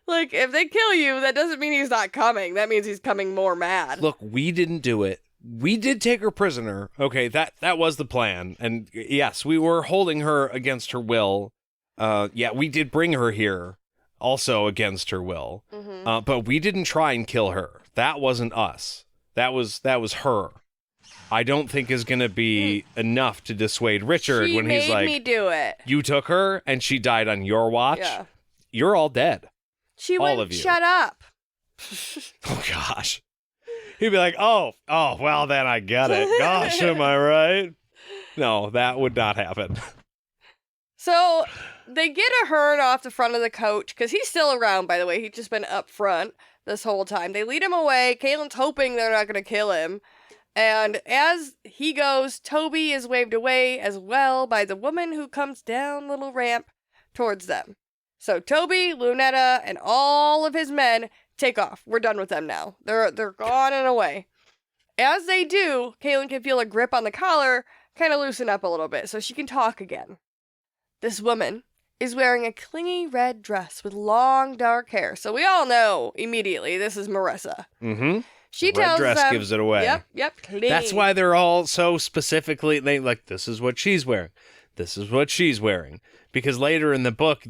Like, if they kill you, that doesn't mean he's not coming. That means he's coming more mad. Look, we didn't do it. We did take her prisoner. Okay, that was the plan. And yes, we were holding her against her will. Yeah, we did bring her here also against her will. Mm-hmm. But we didn't try and kill her. That wasn't us. That was her. I don't think is going to be enough to dissuade Richard when he's like, me do it. You took her and she died on your watch. Yeah. You're all dead. She all wouldn't of you. shut up. Oh, gosh. He'd be like, oh, well, then I get it. Gosh, am I right? No, that would not happen. So they get Ahern off the front of the coach, because he's still around, by the way. He's just been up front this whole time. They lead him away. Kahlan's hoping they're not going to kill him. And as he goes, Toby is waved away as well by the woman who comes down little ramp towards them. So Toby, Lunetta, and all of his men take off. We're done with them now. They're gone and away. As they do, Kahlan can feel a grip on the collar kind of loosen up a little bit so she can talk again. This woman is wearing a clingy red dress with long dark hair. So we all know immediately this is Marissa. Mm-hmm. She Red tells dress them, gives it away. Yep, clingy. That's why they're all so specifically, this is what she's wearing. This is what she's wearing. Because later in the book,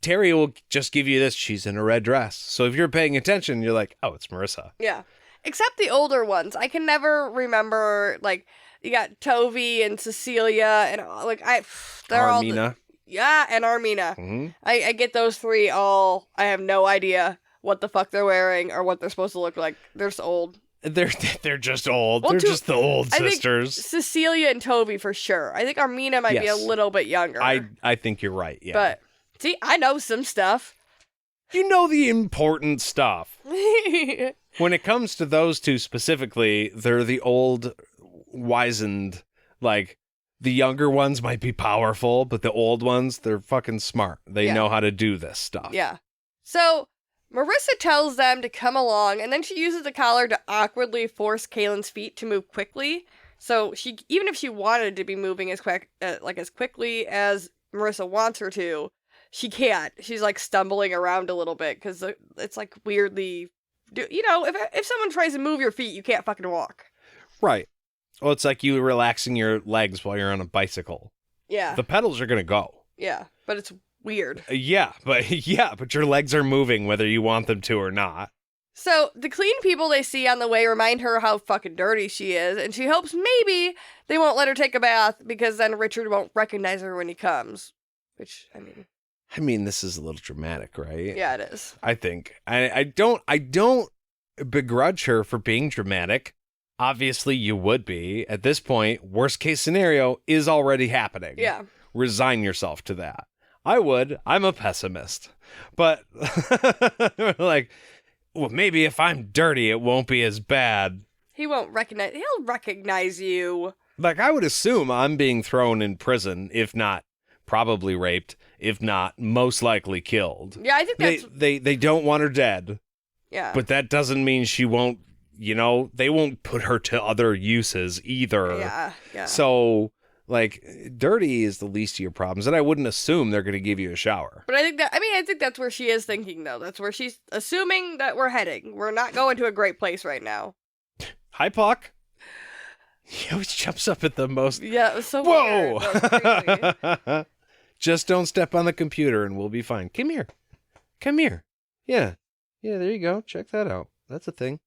Terry will just give you this, she's in a red dress. So if you're paying attention, you're like, oh, it's Marissa. Yeah. Except the older ones. I can never remember, like, you got Tovey and Cecilia and, they're Armina. all... Yeah, and Armina. Mm-hmm. I get those three all... I have no idea what the fuck they're wearing or what they're supposed to look like. They're just old. They're just old. Well, they're just the old sisters. I think Cecilia and Tovey for sure. I think Armina might be a little bit younger. I think you're right, yeah. But, see, I know some stuff. You know the important stuff. When it comes to those two specifically, they're the old, wizened, like, the younger ones might be powerful, but the old ones, they're fucking smart. They know how to do this stuff. Yeah. So, Marissa tells them to come along, and then she uses the collar to awkwardly force Kahlan's feet to move quickly. So she, even if she wanted to be moving as quickly as Marissa wants her to, she can't. She's like stumbling around a little bit because it's like weirdly, if someone tries to move your feet, you can't fucking walk. Right. Well, it's like you relaxing your legs while you're on a bicycle. Yeah. The pedals are gonna go. Yeah, but it's weird. But your legs are moving whether you want them to or not. So, the clean people they see on the way remind her how fucking dirty she is, and she hopes maybe they won't let her take a bath because then Richard won't recognize her when he comes. Which, I mean, this is a little dramatic, right? Yeah, it is. I think. I don't begrudge her for being dramatic. Obviously, you would be. At this point, worst case scenario is already happening. Yeah. Resign yourself to that. I would. I'm a pessimist. But, well, maybe if I'm dirty, it won't be as bad. He'll recognize you. Like, I would assume I'm being thrown in prison, if not probably raped, if not most likely killed. Yeah, I think that's... They don't want her dead. Yeah. But that doesn't mean she won't, they won't put her to other uses either. Yeah. So... dirty is the least of your problems, and I wouldn't assume they're going to give you a shower. But I think that's where she is thinking, though. That's where she's assuming that we're heading. We're not going to a great place right now. Hi, Puck. He always jumps up at the most... Yeah, it was so Whoa! weird. That was crazy. Just don't step on the computer, and we'll be fine. Come here. Yeah, there you go. Check that out. That's a thing.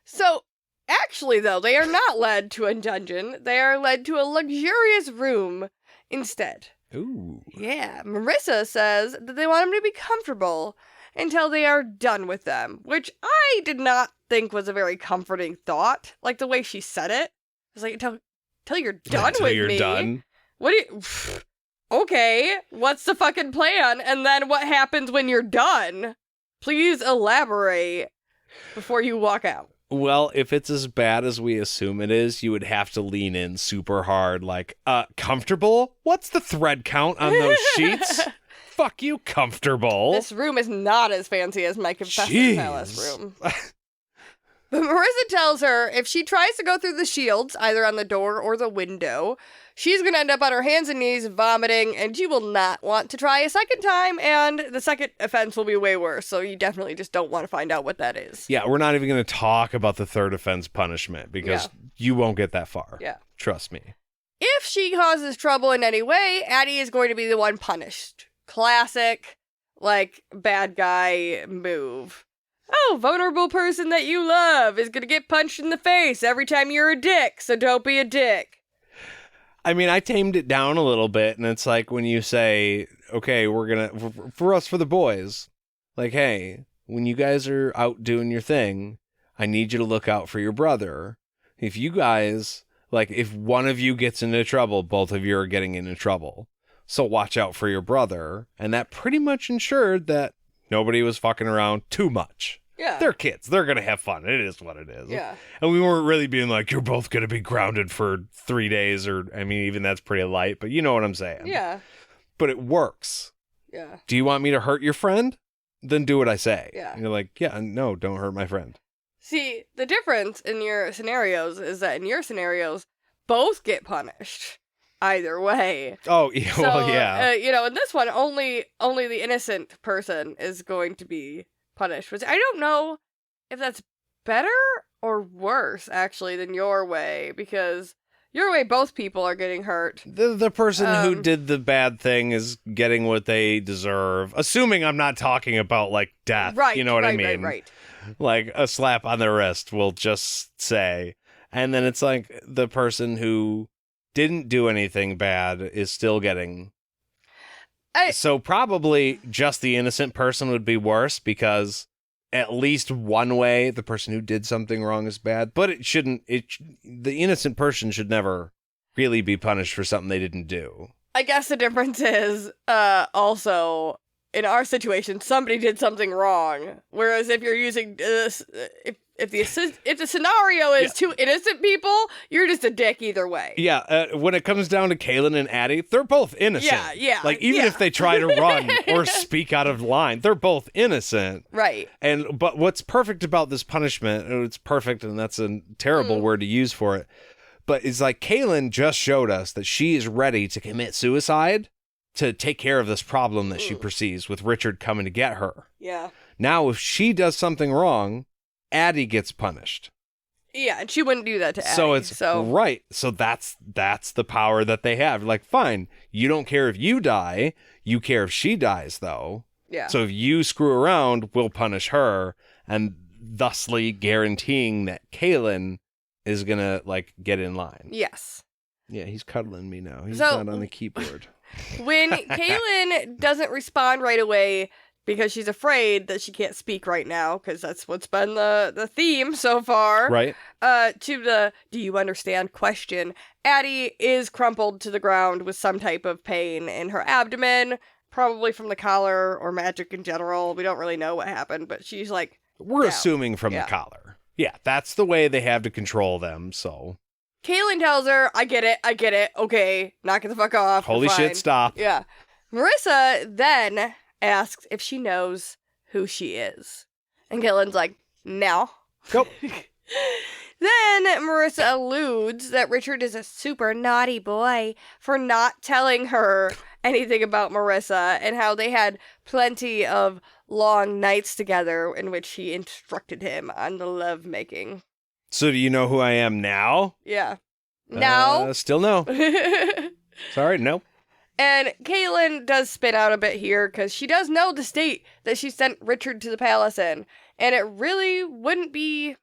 So... Actually, though, they are not led to a dungeon. They are led to a luxurious room instead. Ooh. Yeah, Marissa says that they want them to be comfortable until they are done with them, which I did not think was a very comforting thought. Like, the way she said it. It was like, until you're done until with you're me. Done. What do you... Okay, what's the fucking plan? And then what happens when you're done? Please elaborate before you walk out. Well, if it's as bad as we assume it is, you would have to lean in super hard, like, comfortable? What's the thread count on those sheets? Fuck you, comfortable. This room is not as fancy as my Confessor Palace room. But Marissa tells her if she tries to go through the shields, either on the door or the window, she's going to end up on her hands and knees vomiting, and she will not want to try a second time, and the second offense will be way worse, so you definitely just don't want to find out what that is. Yeah, we're not even going to talk about the third offense punishment because you won't get that far. Yeah. Trust me. If she causes trouble in any way, Adie is going to be the one punished. Classic, bad guy move. Oh, vulnerable person that you love is gonna get punched in the face every time you're a dick, so don't be a dick. I mean, I tamed it down a little bit, and it's like when you say, okay, we're gonna, for the boys, hey, when you guys are out doing your thing, I need you to look out for your brother. If you guys, if one of you gets into trouble, both of you are getting into trouble. So watch out for your brother. And that pretty much ensured that nobody was fucking around too much. Yeah. They're kids. They're going to have fun. It is what it is. Yeah. And we weren't really being you're both going to be grounded for 3 days, or, I mean, even that's pretty light, but you know what I'm saying. Yeah. But it works. Yeah. Do you want me to hurt your friend? Then do what I say. Yeah. And you're yeah, no, don't hurt my friend. See, the difference in your scenarios is that in your scenarios, both get punished. Either way. Oh, yeah, well, yeah. In this one, only the innocent person is going to be punished, which I don't know if that's better or worse, actually, than your way, because your way, both people are getting hurt. The person who did the bad thing is getting what they deserve, assuming I'm not talking about, death, right, you know what I mean? Right. A slap on the wrist, we'll just say. And then it's the person who didn't do anything bad is still getting... So probably just the innocent person would be worse, because at least one way the person who did something wrong is bad, but it shouldn't... the innocent person should never really be punished for something they didn't do. I guess the difference is also... in our situation, somebody did something wrong. Whereas if you're using if the scenario is two innocent people, you're just a dick either way. Yeah, when it comes down to Kahlan and Adie, they're both innocent. Yeah. Even if they try to run or speak out of line, they're both innocent. Right. But what's perfect about this punishment, and it's perfect, and that's a terrible word to use for it, but it's Kahlan just showed us that she is ready to commit suicide to take care of this problem that she perceives with Richard coming to get her. Yeah. Now, if she does something wrong, Adie gets punished. Yeah, and she wouldn't do that to Adie. Right. So that's the power that they have. Fine, you don't care if you die, you care if she dies, though. Yeah. So if you screw around, we'll punish her, and thusly guaranteeing that Kahlan is gonna get in line. Yes. Yeah, he's cuddling me now. He's not on the keyboard. When Kahlan doesn't respond right away because she's afraid that she can't speak right now, because that's what's been the theme so far. Right. To the "do you understand" question, Adie is crumpled to the ground with some type of pain in her abdomen, probably from the collar or magic in general. We don't really know what happened, but she's we're down. Assuming from the collar. Yeah, that's the way they have to control them, so... Kahlan tells her, I get it, okay, knock it the fuck off. Holy shit, stop. Yeah. Marissa then asks if she knows who she is. And Kahlan's no. Go. Then Marissa alludes that Richard is a super naughty boy for not telling her anything about Marissa, and how they had plenty of long nights together in which he instructed him on the lovemaking. So do you know who I am now? Yeah. No. Still no. Sorry, no. And Kahlan does spin out a bit here, because she does know the state that she sent Richard to the palace in, and it really wouldn't be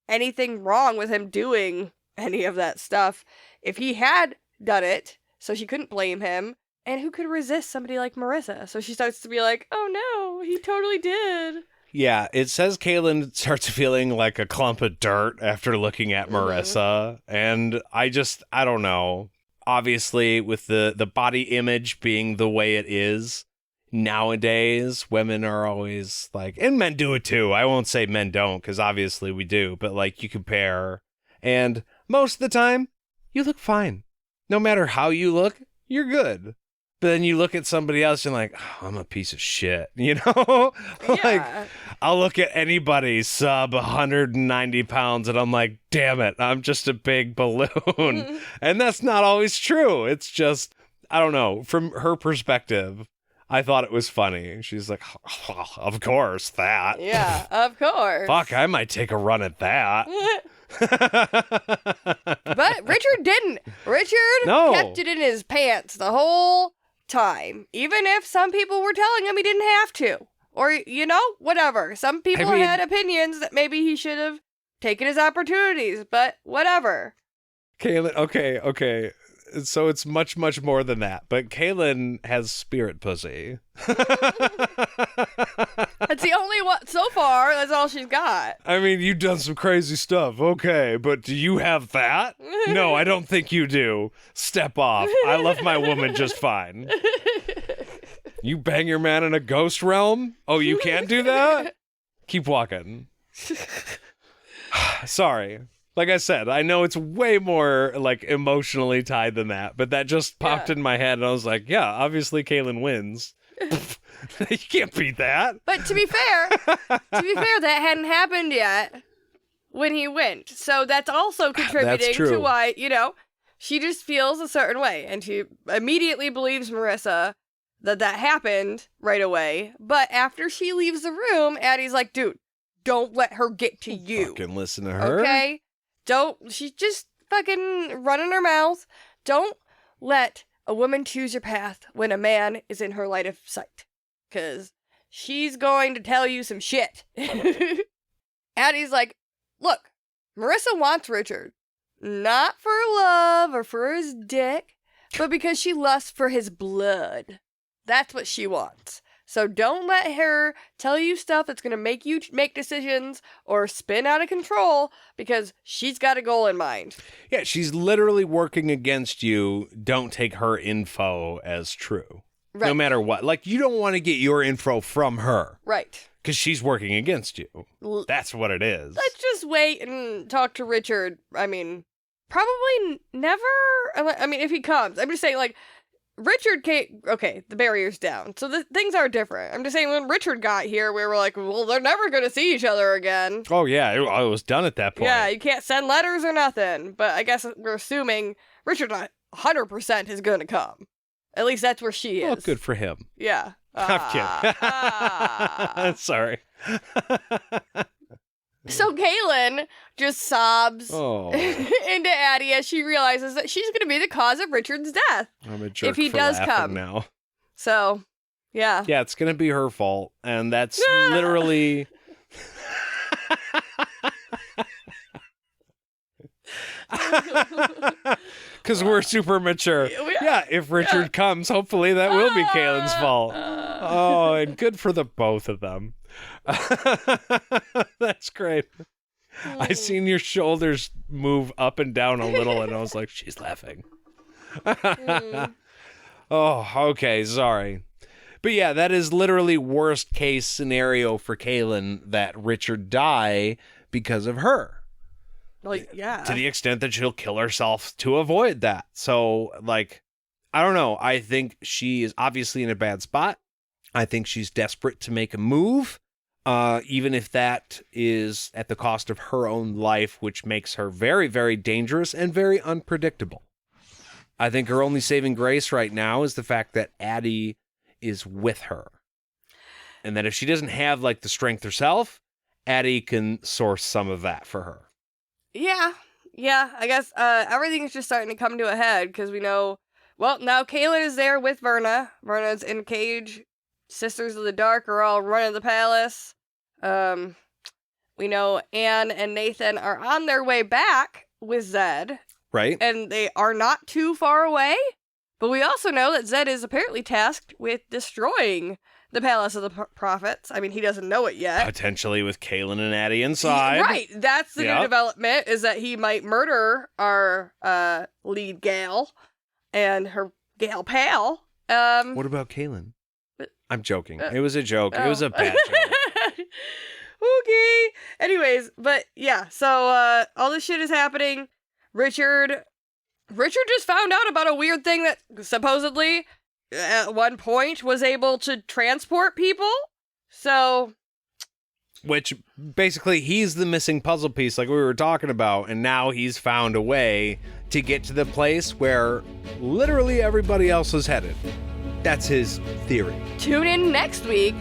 anything wrong with him doing any of that stuff if he had done it, so she couldn't blame him. And who could resist somebody like Marissa? So she starts to be oh no, he totally did. Yeah, it says Kahlan starts feeling like a clump of dirt after looking at Marissa. And I don't know. Obviously, with the body image being the way it is, nowadays, women are always and men do it too. I won't say men don't, because obviously we do. But you compare. And most of the time, you look fine. No matter how you look, you're good. But then you look at somebody else and like, oh, I'm a piece of shit, you know? Like, Yeah. I'll look at anybody sub 190 pounds and I'm like, damn it, I'm just a big balloon. And that's not always true. It's just, I don't know, from her perspective, I thought it was funny. She's like, oh, of course, that. Yeah, of course. Fuck, I might take a run at that. But Richard didn't. Richard kept it in his pants the whole time. Even if some people were telling him he didn't have to. Or, you know, whatever. Some people had opinions that maybe he should have taken his opportunities, but whatever. Kahlan, okay. So it's much, much more than that. But Kahlan has spirit pussy. That's the only one. So far, that's all she's got. I mean, you've done some crazy stuff. Okay, but do you have that? No, I don't think you do. Step off. I love my woman just fine. You bang your man in a ghost realm? Oh, you can't do that? Keep walking. Sorry. Like I said, I know it's way more like emotionally tied than that, but that just popped in my head and I was like, yeah, obviously Kahlan wins. You can't beat that. But to be fair, that hadn't happened yet when he went. So that's also contributing to why, you know, she just feels a certain way. And she immediately believes Marissa that happened right away. But after she leaves the room, Addie's like, dude, don't let her get to you. Fucking listen to her. Okay? She's just fucking running her mouth. Don't let a woman choose your path when a man is in her line of sight. Because she's going to tell you some shit. Addie's like, look, Marissa wants Richard. Not for love or for his dick, but because she lusts for his blood. That's what she wants. So don't let her tell you stuff that's going to make you make decisions or spin out of control because she's got a goal in mind. Yeah, she's literally working against you. Don't take her info as true. Right. No matter what. Like, you don't want to get your info from her. Right. Because she's working against you. That's what it is. Let's just wait and talk to Richard. I mean, probably never. I mean, if he comes. I'm just saying, like, Richard came, okay, the barrier's down, so things are different. I'm just saying when Richard got here, we were like, well, they're never going to see each other again. Oh, yeah, it was done at that point. Yeah, you can't send letters or nothing, but I guess we're assuming Richard 100% is going to come. At least that's where she is. Well, good for him. Yeah. I'm kidding. Sorry. So Kahlan just sobs into Adie as she realizes that she's going to be the cause of Richard's death. I'm a jerk if he for does laughing come now. So, yeah. Yeah, it's going to be her fault. And that's literally... Because we're super mature. Yeah, if Richard comes, hopefully that will be Kahlan's fault. Oh, and good for the both of them. That's great. I seen your shoulders move up and down a little, and I was like, she's laughing. Oh, okay, sorry. But yeah, that is literally worst case scenario for Kahlan, that Richard die because of her. Like, yeah. To the extent that she'll kill herself to avoid that. So, like, I don't know. I think she is obviously in a bad spot. I think she's desperate to make a move, even if that is at the cost of her own life, which makes her very, very dangerous and very unpredictable. I think her only saving grace right now is the fact that Adie is with her. And that if she doesn't have, like, the strength herself, Adie can source some of that for her. Yeah, I guess everything's just starting to come to a head because we know, well, now Kahlan is there with Verna. Verna's in a cage. Sisters of the Dark are all running the palace. We know Anne and Nathan are on their way back with Zed. Right. And they are not too far away. But we also know that Zed is apparently tasked with destroying the Palace of the Prophets. I mean, he doesn't know it yet. Potentially with Kahlan and Adie inside. Right. That's the new development, is that he might murder our lead gal and her gal pal. What about Kahlan? I'm joking. It was a joke. It was a bad joke. Okay. Anyways, but yeah, so all this shit is happening. Richard just found out about a weird thing that supposedly at one point was able to transport people. So, which basically he's the missing puzzle piece like we were talking about, and now he's found a way to get to the place where literally everybody else is headed. That's his theory. Tune in next week